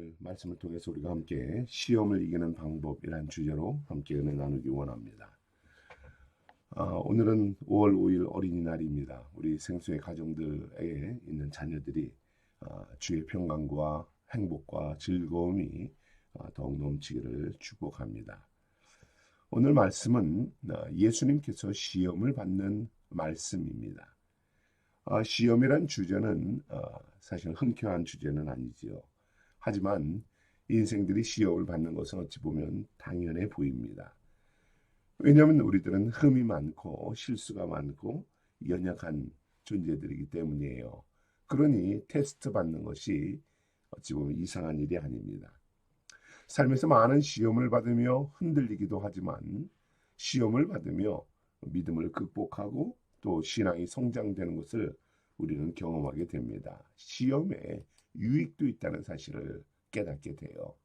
오늘 말씀을 통해서 우리가 함께 시험을 이기는 방법이란 주제로 함께 은혜 나누기 원합니다. 오늘은 5월 5일 어린이날입니다. 우리 생수의 가정들에 있는 자녀들이 주의 평강과 행복과 즐거움이 더욱 넘치기를 축복합니다. 오늘 말씀은 예수님께서 시험을 받는 말씀입니다. 시험이란 주제는 사실 흔쾌한 주제는 아니지요. 하지만 인생들이 시험을 받는 것은 어찌 보면 당연해 보입니다. 왜냐하면 우리들은 흠이 많고 실수가 많고 연약한 존재들이기 때문이에요. 그러니 테스트 받는 것이 어찌 보면 이상한 일이 아닙니다. 삶에서 많은 시험을 받으며 흔들리기도 하지만 시험을 받으며 믿음을 극복하고 또 신앙이 성장되는 것을 우리는 경험하게 됩니다. 시험에 유익도 있다는 사실을 깨닫게 돼요.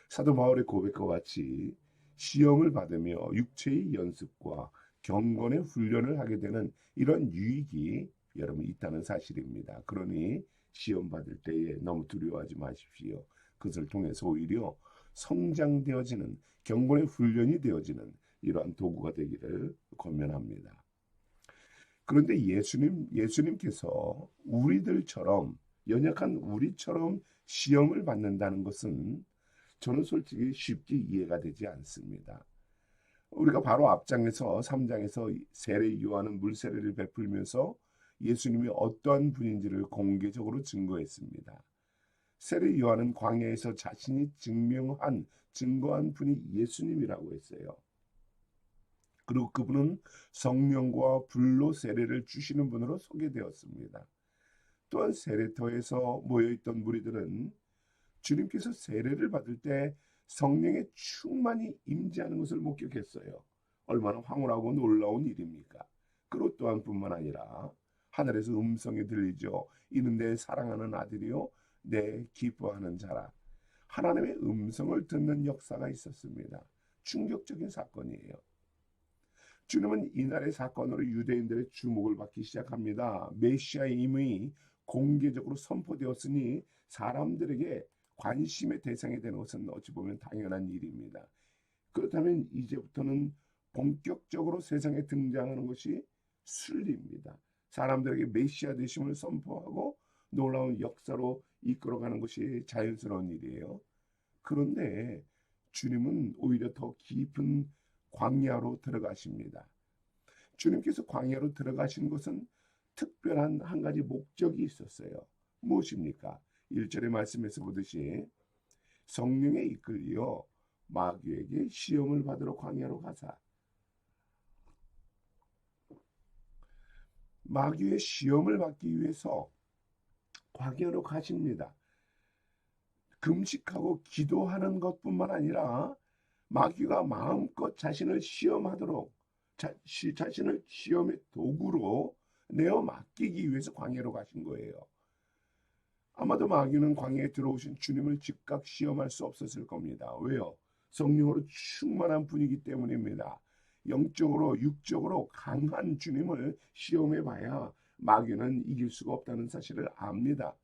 사도 바울의 고백과 같이 시험을 받으며 육체의 연습과 경건의 훈련을 하게 되는 이런 유익이 여러분 있다는 사실입니다. 그러니 시험 받을 때에 너무 두려워하지 마십시오. 그것을 통해서 오히려 성장되어지는 경건의 훈련이 되어지는 이러한 도구가 되기를 권면합니다. 그런데 예수님께서 우리들처럼 연약한 우리처럼 시험을 받는다는 것은 저는 솔직히 쉽게 이해가 되지 않습니다. 우리가 바로 앞장에서 3장에서 세례 요한은 물세례를 베풀면서 예수님이 어떠한 분인지를 공개적으로 증거했습니다. 세례 요한은 광야에서 자신이 증거한 분이 예수님이라고 했어요. 그리고 그분은 성령과 불로 세례를 주시는 분으로 소개되었습니다. 또한 세례터에서 모여있던 무리들은 주님께서 세례를 받을 때 성령의 충만히 임재하는 것을 목격했어요. 얼마나 황홀하고 놀라운 일입니까? 그것 또한 뿐만 아니라 하늘에서 음성이 들리죠. 이는 내 사랑하는 아들이요 내 기뻐하는 자라. 하나님의 음성을 듣는 역사가 있었습니다. 충격적인 사건이에요. 주님은 이날의 사건으로 유대인들의 주목을 받기 시작합니다. 메시아의 임의 공개적으로 선포되었으니 사람들에게 관심의 대상이 되는 것은 어찌 보면 당연한 일입니다. 그렇다면 이제부터는 본격적으로 세상에 등장하는 것이 순리입니다. 사람들에게 메시아 되심을 선포하고 놀라운 역사로 이끌어가는 것이 자연스러운 일이에요. 그런데 주님은 오히려 더 깊은 광야로 들어가십니다. 주님께서 광야로 들어가신 것은 특별한 한 가지 목적이 있었어요. 무엇입니까? 1절의 말씀에서 보듯이 성령에 이끌려 마귀에게 시험을 받으러 광야로 가사. 마귀의 시험을 받기 위해서 광야로 가십니다. 금식하고 기도하는 것뿐만 아니라 마귀가 마음껏 자신을 시험하도록 자신을 시험의 도구로 내어 맡기기 위해서 광야로 가신 거예요. 아마도 마귀는 광야에 들어오신 주님을 즉각 시험할 수 없었을 겁니다. 왜요? 성령으로 충만한 분이기 때문입니다. 영적으로 육적으로 강한 주님을 시험해 봐야 마귀는 이길 수가 없다는 사실을 압니다.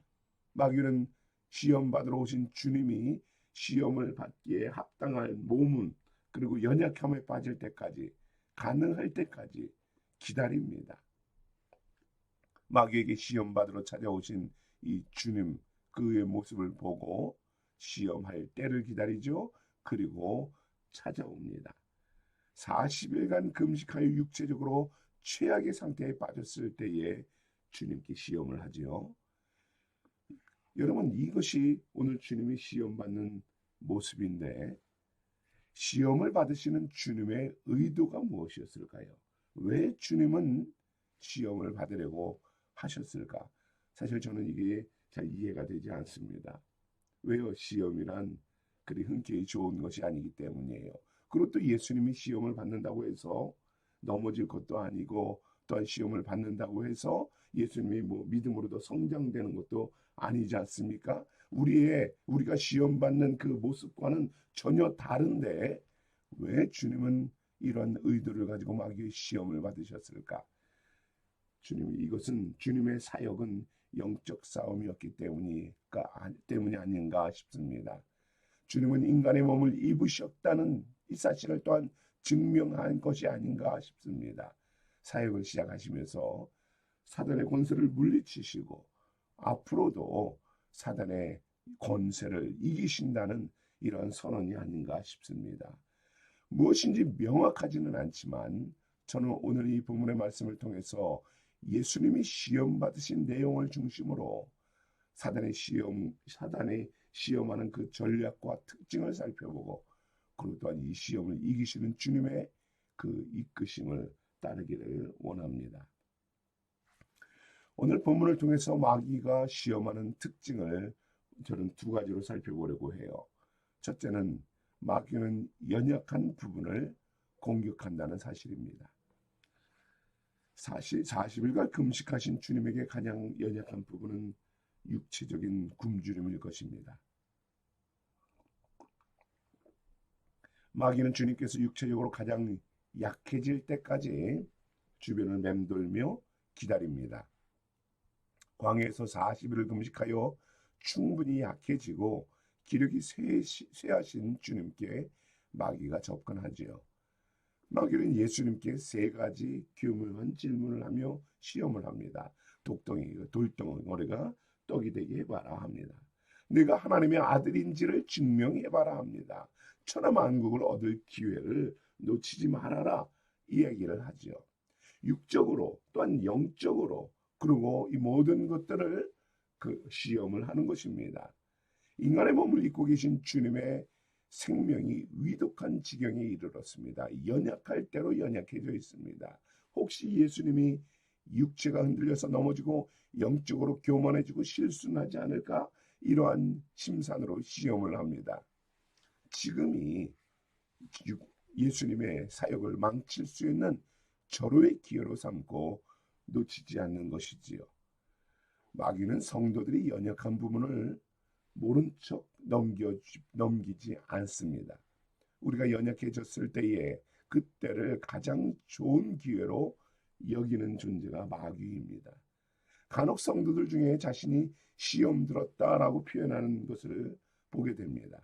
마귀는 시험 받으러 오신 주님이 시험을 받기에 합당할 몸은 그리고 연약함에 빠질 때까지 가능할 때까지 기다립니다. 마귀에게 시험 받으러 찾아오신 이 주님 그의 모습을 보고 시험할 때를 기다리죠. 그리고 찾아옵니다. 40일간 금식하여 육체적으로 최악의 상태에 빠졌을 때에 주님께 시험을 하지요. 여러분 이것이 오늘 주님이 시험받는 모습인데 시험을 받으시는 주님의 의도가 무엇이었을까요? 왜 주님은 시험을 받으려고 하셨을까? 사실 저는 이게 잘 이해가 되지 않습니다. 왜요? 시험이란 그리 흔쾌히 좋은 것이 아니기 때문이에요. 그리고 또 예수님이 시험을 받는다고 해서 넘어질 것도 아니고 또한 시험을 받는다고 해서 예수님이 믿음으로 더 성장되는 것도 아니지 않습니까? 우리가 시험 받는 그 모습과는 전혀 다른데 왜 주님은 이런 의도를 가지고 마귀의 시험을 받으셨을까? 주님의 사역은 영적 싸움이었기 때문이 아닌가 싶습니다. 주님은 인간의 몸을 입으셨다는 이 사실을 또한 증명한 것이 아닌가 싶습니다. 사역을 시작하시면서 사단의 권세를 물리치시고 앞으로도 사단의 권세를 이기신다는 이런 선언이 아닌가 싶습니다. 무엇인지 명확하지는 않지만 저는 오늘 이 본문의 말씀을 통해서 예수님이 시험 받으신 내용을 중심으로 사단의 시험하는 그 전략과 특징을 살펴보고 그리고 또한 이 시험을 이기시는 주님의 그 이끄심을 따르기를 원합니다. 오늘 본문을 통해서 마귀가 시험하는 특징을 저는 두 가지로 살펴보려고 해요. 첫째는 마귀는 연약한 부분을 공격한다는 사실입니다. 40일간 금식하신 주님에게 가장 연약한 부분은 육체적인 굶주림일 것입니다. 마귀는 주님께서 육체적으로 가장 약해질 때까지 주변을 맴돌며 기다립니다. 광야에서 40일을 금식하여 충분히 약해지고 기력이 쇠하신 주님께 마귀가 접근하지요. 마귀는 예수님께 세 가지 교묘한 질문을 하며 시험을 합니다. 돌덩어리가 떡이 되게 해봐라 합니다. 내가 하나님의 아들인지를 증명해봐라 합니다. 천하만국을 얻을 기회를 놓치지 말아라 이야기를 하죠. 육적으로 또한 영적으로 그리고 이 모든 것들을 그 시험을 하는 것입니다. 인간의 몸을 입고 계신 주님의 생명이 위독한 지경에 이르렀습니다. 연약할 대로 연약해져 있습니다. 혹시 예수님이 육체가 흔들려서 넘어지고 영적으로 교만해지고 실수하지 않을까? 이러한 심산으로 시험을 합니다. 지금이 예수님의 사역을 망칠 수 있는 절호의 기회로 삼고 놓치지 않는 것이지요. 마귀는 성도들이 연약한 부분을 모른 척 넘기지 않습니다. 우리가 연약해졌을 때에 그때를 가장 좋은 기회로 여기는 존재가 마귀입니다. 간혹 성도들 중에 자신이 시험 들었다라고 표현하는 것을 보게 됩니다.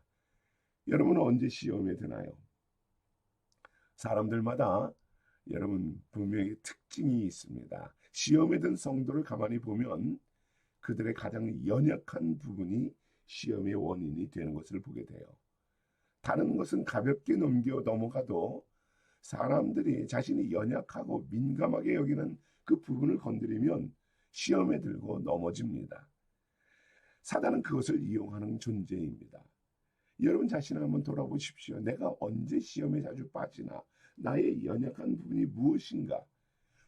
여러분은 언제 시험에 드나요? 사람들마다 여러분 분명히 특징이 있습니다. 시험에 든 성도를 가만히 보면 그들의 가장 연약한 부분이 시험의 원인이 되는 것을 보게 돼요. 다른 것은 가볍게 넘어가도 사람들이 자신이 연약하고 민감하게 여기는 그 부분을 건드리면 시험에 들고 넘어집니다. 사단은 그것을 이용하는 존재입니다. 여러분 자신을 한번 돌아보십시오. 내가 언제 시험에 자주 빠지나? 나의 연약한 부분이 무엇인가?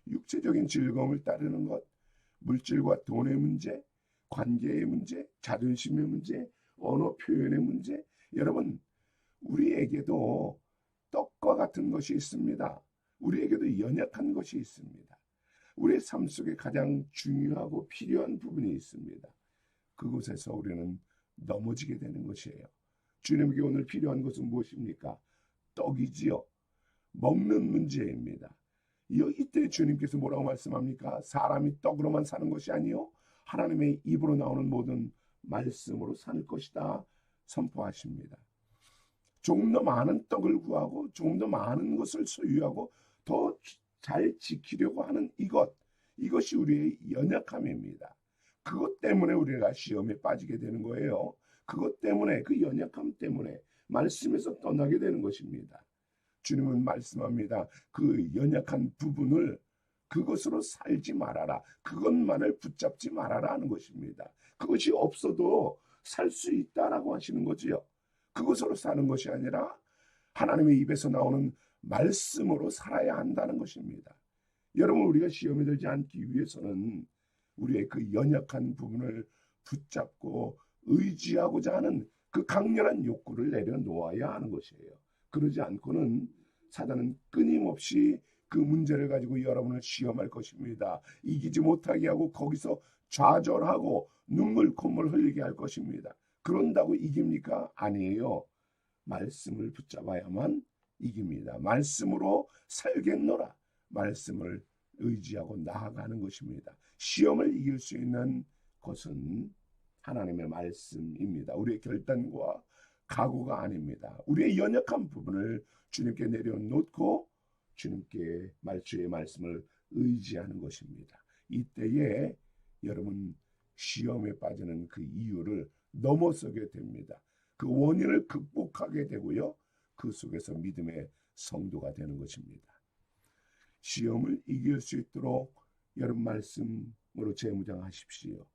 육체적인 즐거움을 따르는 것, 물질과 돈의 문제, 관계의 문제, 자존심의 문제, 언어 표현의 문제. 여러분, 우리에게도 떡과 같은 것이 있습니다. 우리에게도 연약한 것이 있습니다. 우리의 삶 속에 가장 중요하고 필요한 부분이 있습니다. 그곳에서 우리는 넘어지게 되는 것이에요. 주님에게 오늘 필요한 것은 무엇입니까? 떡이지요. 먹는 문제입니다. 이때 주님께서 뭐라고 말씀합니까? 사람이 떡으로만 사는 것이 아니요 하나님의 입으로 나오는 모든 말씀으로 살 것이다 선포하십니다. 조금 더 많은 떡을 구하고 조금 더 많은 것을 소유하고 더 잘 지키려고 하는 이것이 우리의 연약함입니다. 그것 때문에 우리가 시험에 빠지게 되는 거예요. 그것 때문에 그 연약함 때문에 말씀에서 떠나게 되는 것입니다. 주님은 말씀합니다. 그 연약한 부분을 그것으로 살지 말아라. 그것만을 붙잡지 말아라 하는 것입니다. 그것이 없어도 살 수 있다라고 하시는 거지요. 그것으로 사는 것이 아니라 하나님의 입에서 나오는 말씀으로 살아야 한다는 것입니다. 여러분 우리가 시험에 들지 않기 위해서는 우리의 그 연약한 부분을 붙잡고 의지하고자 하는 그 강렬한 욕구를 내려놓아야 하는 것이에요. 그러지 않고는 사단은 끊임없이 그 문제를 가지고 여러분을 시험할 것입니다. 이기지 못하게 하고 거기서 좌절하고 눈물 콧물 흘리게 할 것입니다. 그런다고 이깁니까? 아니에요. 말씀을 붙잡아야만 이깁니다. 말씀으로 살겠노라. 말씀을 의지하고 나아가는 것입니다. 시험을 이길 수 있는 그것은 하나님의 말씀입니다. 우리의 결단과 각오가 아닙니다. 우리의 연약한 부분을 주님께 내려놓고 주님께 주의 말씀을 의지하는 것입니다. 이때에 여러분 시험에 빠지는 그 이유를 넘어서게 됩니다. 그 원인을 극복하게 되고요. 그 속에서 믿음의 성도가 되는 것입니다. 시험을 이길 수 있도록 여러분 말씀으로 재무장하십시오.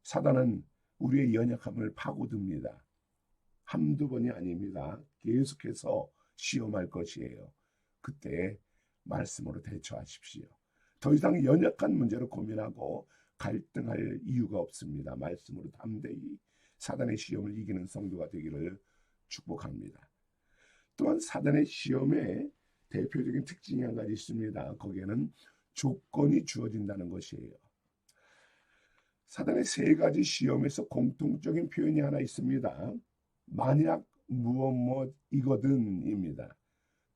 사단은 우리의 연약함을 파고듭니다. 한두 번이 아닙니다. 계속해서 시험할 것이에요. 그때 말씀으로 대처하십시오. 더 이상 연약한 문제로 고민하고 갈등할 이유가 없습니다. 말씀으로 담대히 사단의 시험을 이기는 성도가 되기를 축복합니다. 또한 사단의 시험에 대표적인 특징이 한 가지 있습니다. 거기에는 조건이 주어진다는 것이에요. 사단의 세 가지 시험에서 공통적인 표현이 하나 있습니다. 만약 무엇이거든입니다.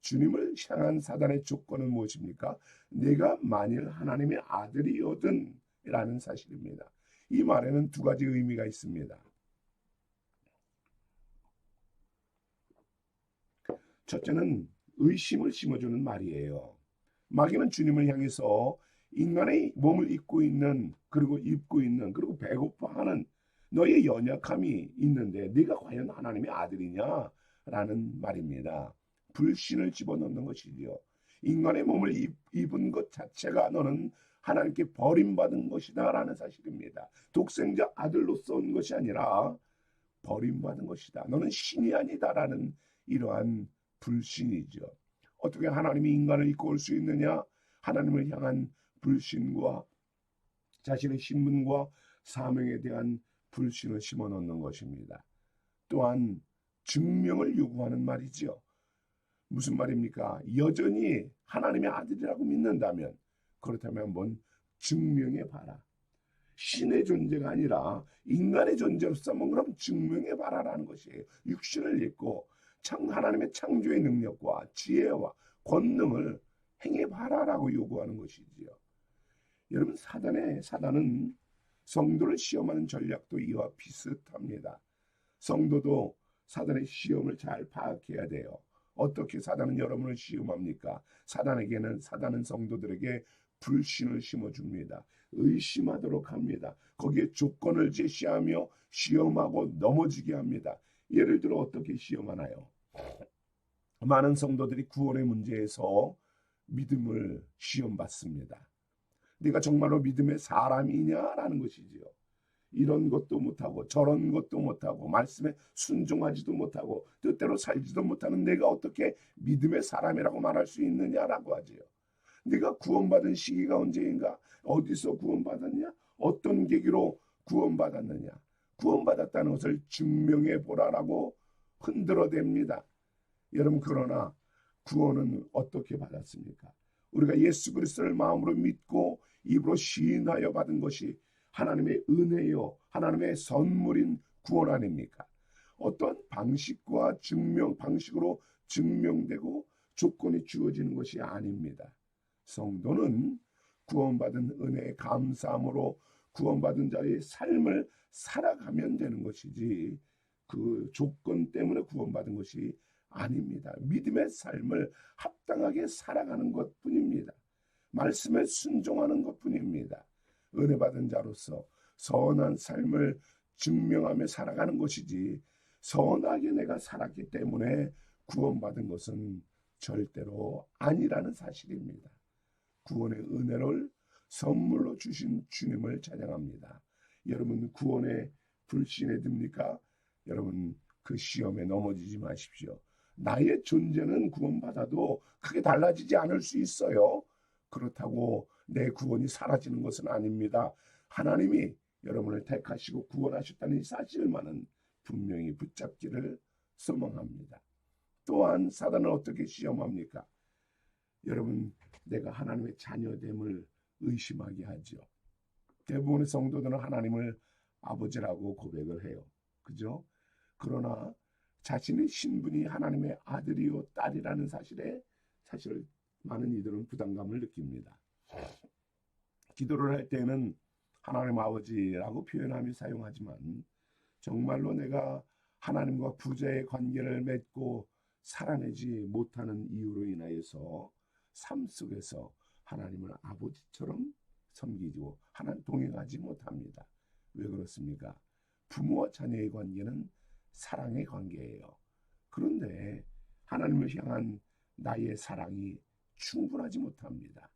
주님을 향한 사단의 조건은 무엇입니까? 내가 만일 하나님의 아들이거든 라는 사실입니다. 이 말에는 두 가지 의미가 있습니다. 첫째는 의심을 심어주는 말이에요. 마귀는 주님을 향해서 인간의 몸을 입고 있는 그리고 배고파하는 너의 연약함이 있는데 네가 과연 하나님의 아들이냐? 라는 말입니다. 불신을 집어넣는 것이지요. 인간의 몸을 입은 것 자체가 너는 하나님께 버림받은 것이다 라는 사실입니다. 독생자 아들로서 온 것이 아니라 버림받은 것이다. 너는 신이 아니다 라는 이러한 불신이죠. 어떻게 하나님이 인간을 입고 올 수 있느냐? 하나님을 향한 불신과 자신의 신분과 사명에 대한 불신을 심어넣는 것입니다. 또한 증명을 요구하는 말이죠. 무슨 말입니까? 여전히 하나님의 아들이라고 믿는다면 그렇다면 한번 증명해 봐라. 신의 존재가 아니라 인간의 존재로서 한번 그럼 증명해 봐라라는 것이에요. 육신을 믿고 하나님의 창조의 능력과 지혜와 권능을 행해 봐라라고 요구하는 것이지요. 여러분 사단은 성도를 시험하는 전략도 이와 비슷합니다. 성도도 사단의 시험을 잘 파악해야 돼요. 어떻게 사단은 여러분을 시험합니까? 사단은 성도들에게 불신을 심어줍니다. 의심하도록 합니다. 거기에 조건을 제시하며 시험하고 넘어지게 합니다. 예를 들어 어떻게 시험하나요? 많은 성도들이 구원의 문제에서 믿음을 시험받습니다. 네가 정말로 믿음의 사람이냐라는 것이지요. 이런 것도 못하고 저런 것도 못하고 말씀에 순종하지도 못하고 뜻대로 살지도 못하는 내가 어떻게 믿음의 사람이라고 말할 수 있느냐라고 하지요. 네가 구원받은 시기가 언제인가? 어디서 구원받았냐? 어떤 계기로 구원받았느냐? 구원받았다는 것을 증명해 보라라고 흔들어댑니다. 여러분 그러나 구원은 어떻게 받았습니까? 우리가 예수 그리스도를 마음으로 믿고 입으로 시인하여 받은 것이 하나님의 은혜요, 하나님의 선물인 구원 아닙니까? 어떤 방식으로 증명되고 조건이 주어지는 것이 아닙니다. 성도는 구원받은 은혜에 감사함으로 구원받은 자의 삶을 살아가면 되는 것이지 그 조건 때문에 구원받은 것이 아닙니다. 믿음의 삶을 합당하게 살아가는 것뿐입니다. 말씀에 순종하는 것뿐입니다. 은혜 받은 자로서 선한 삶을 증명하며 살아가는 것이지 선하게 내가 살았기 때문에 구원받은 것은 절대로 아니라는 사실입니다. 구원의 은혜를 선물로 주신 주님을 찬양합니다. 여러분 구원의 불신에 듭니까? 여러분 그 시험에 넘어지지 마십시오. 나의 존재는 구원받아도 크게 달라지지 않을 수 있어요. 그렇다고 내 구원이 사라지는 것은 아닙니다. 하나님이 여러분을 택하시고 구원하셨다는 이 사실만은 분명히 붙잡기를 소망합니다. 또한 사단은 어떻게 시험합니까? 여러분 내가 하나님의 자녀됨을 의심하게 하죠. 대부분의 성도들은 하나님을 아버지라고 고백을 해요. 그죠? 그러나 자신의 신분이 하나님의 아들이요 딸이라는 사실에 사실 많은 이들은 부담감을 느낍니다. 기도를 할 때는 하나님 아버지라고 표현하며 사용하지만 정말로 내가 하나님과 부자의 관계를 맺고 살아내지 못하는 이유로 인하여서 삶 속에서 하나님을 아버지처럼 섬기고 하나님 동행하지 못합니다. 왜 그렇습니까? 부모와 자녀의 관계는 사랑의 관계예요. 그런데 하나님을 향한 나의 사랑이 충분하지 못합니다.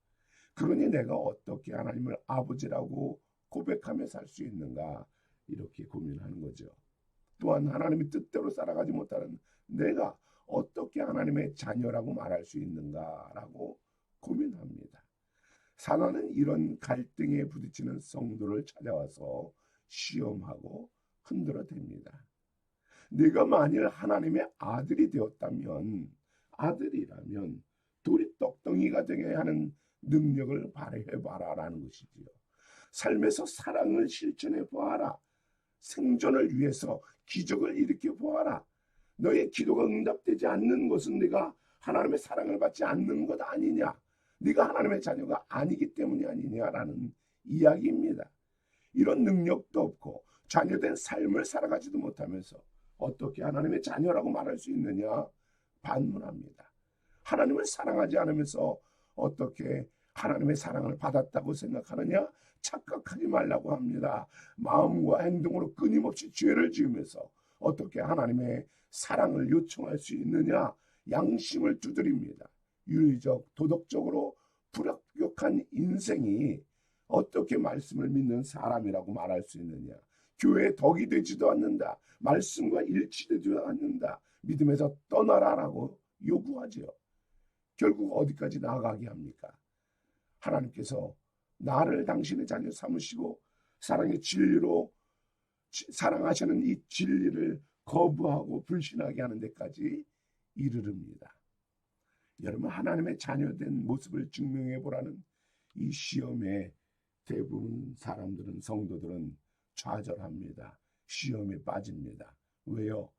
그러니 내가 어떻게 하나님을 아버지라고 고백하며 살 수 있는가 이렇게 고민하는 거죠. 또한 하나님의 뜻대로 살아가지 못하는 내가 어떻게 하나님의 자녀라고 말할 수 있는가라고 고민합니다. 사단은 이런 갈등에 부딪히는 성도를 찾아와서 시험하고 흔들어댑니다. 네가 만일 하나님의 아들이 되었다면, 아들이라면 돌이 떡덩이가 되게 하는 능력을 발휘해봐라라는 것이지요. 삶에서 사랑을 실천해 보아라. 생존을 위해서 기적을 일으켜 보아라. 너의 기도가 응답되지 않는 것은 네가 하나님의 사랑을 받지 않는 것 아니냐. 네가 하나님의 자녀가 아니기 때문이 아니냐라는 이야기입니다. 이런 능력도 없고 자녀된 삶을 살아가지도 못하면서 어떻게 하나님의 자녀라고 말할 수 있느냐 반문합니다. 하나님을 사랑하지 않으면서 어떻게 하나님의 사랑을 받았다고 생각하느냐? 착각하지 말라고 합니다. 마음과 행동으로 끊임없이 죄를 지으면서 어떻게 하나님의 사랑을 요청할 수 있느냐? 양심을 두드립니다. 윤리적, 도덕적으로 불합격한 인생이 어떻게 말씀을 믿는 사람이라고 말할 수 있느냐? 교회에 덕이 되지도 않는다. 말씀과 일치되지도 않는다. 믿음에서 떠나라라고 요구하죠. 결국 어디까지 나아가게 합니까? 하나님께서 나를 당신의 자녀 삼으시고 사랑의 진리로 사랑하시는 이 진리를 거부하고 불신하게 하는 데까지 이르릅니다. 여러분, 하나님의 자녀된 모습을 증명해 보라는 이 시험에 대부분 사람들은, 성도들은 좌절합니다. 시험에 빠집니다. 왜요?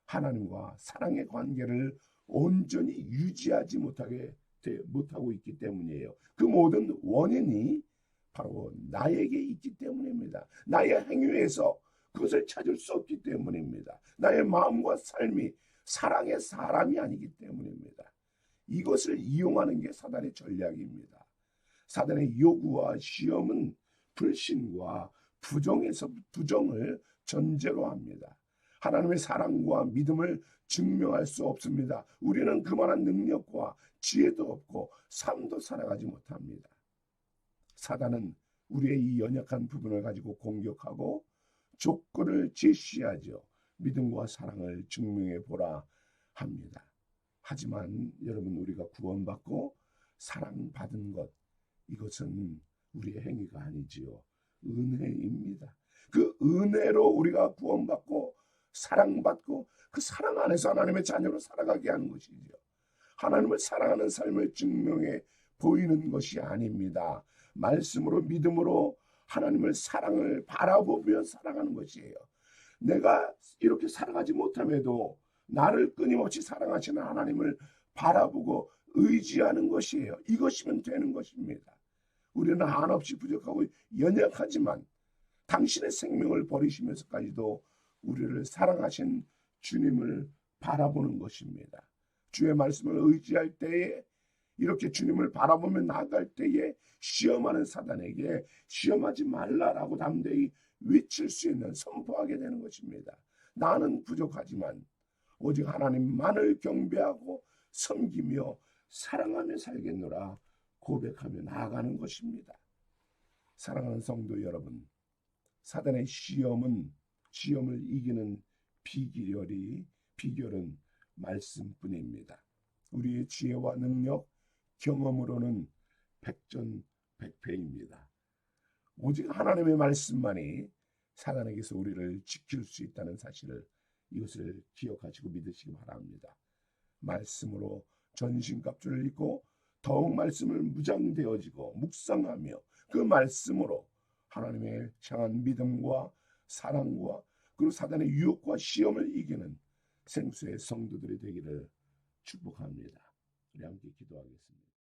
하나님과 사랑의 관계를 온전히 유지하지 못하고 있기 때문이에요. 그 모든 원인이 바로 나에게 있기 때문입니다. 나의 행위에서 그것을 찾을 수 없기 때문입니다. 나의 마음과 삶이 사랑의 사람이 아니기 때문입니다. 이것을 이용하는 게 사단의 전략입니다. 사단의 요구와 시험은 불신과 부정을 전제로 합니다. 하나님의 사랑과 믿음을 증명할 수 없습니다. 우리는 그만한 능력과 지혜도 없고 삶도 살아가지 못합니다. 사단은 우리의 이 연약한 부분을 가지고 공격하고 조건을 제시하죠. 믿음과 사랑을 증명해 보라 합니다. 하지만 여러분, 우리가 구원받고 사랑받은 것, 이것은 우리의 행위가 아니지요. 은혜입니다. 그 은혜로 우리가 구원받고 사랑받고 그 사랑 안에서 하나님의 자녀로 살아가게 하는 것이죠. 하나님을 사랑하는 삶을 증명해 보이는 것이 아닙니다. 말씀으로, 믿음으로 하나님을 사랑을 바라보며 살아가는 것이에요. 내가 이렇게 살아가지 못함에도 나를 끊임없이 사랑하시는 하나님을 바라보고 의지하는 것이에요. 이것이면 되는 것입니다. 우리는 한없이 부족하고 연약하지만 당신의 생명을 버리시면서까지도 우리를 사랑하신 주님을 바라보는 것입니다. 주의 말씀을 의지할 때에, 이렇게 주님을 바라보며 나아갈 때에 시험하는 사단에게 시험하지 말라라고 담대히 외칠 수 있는, 선포하게 되는 것입니다. 나는 부족하지만 오직 하나님만을 경배하고 섬기며 사랑하며 살겠노라 고백하며 나아가는 것입니다. 사랑하는 성도 여러분, 사단의 시험을 이기는 비결은 말씀뿐입니다. 우리의 지혜와 능력, 경험으로는 백전백패입니다. 오직 하나님의 말씀만이 사단에게서 우리를 지킬 수 있다는 사실을, 이것을 기억하시고 믿으시기 바랍니다. 말씀으로 전신갑주를 입고 더욱 말씀을 무장되어지고 묵상하며 그 말씀으로 하나님의 향한 믿음과 사랑과 그리고 사단의 유혹과 시험을 이기는 생수의 성도들이 되기를 축복합니다. 우리 함께 기도하겠습니다.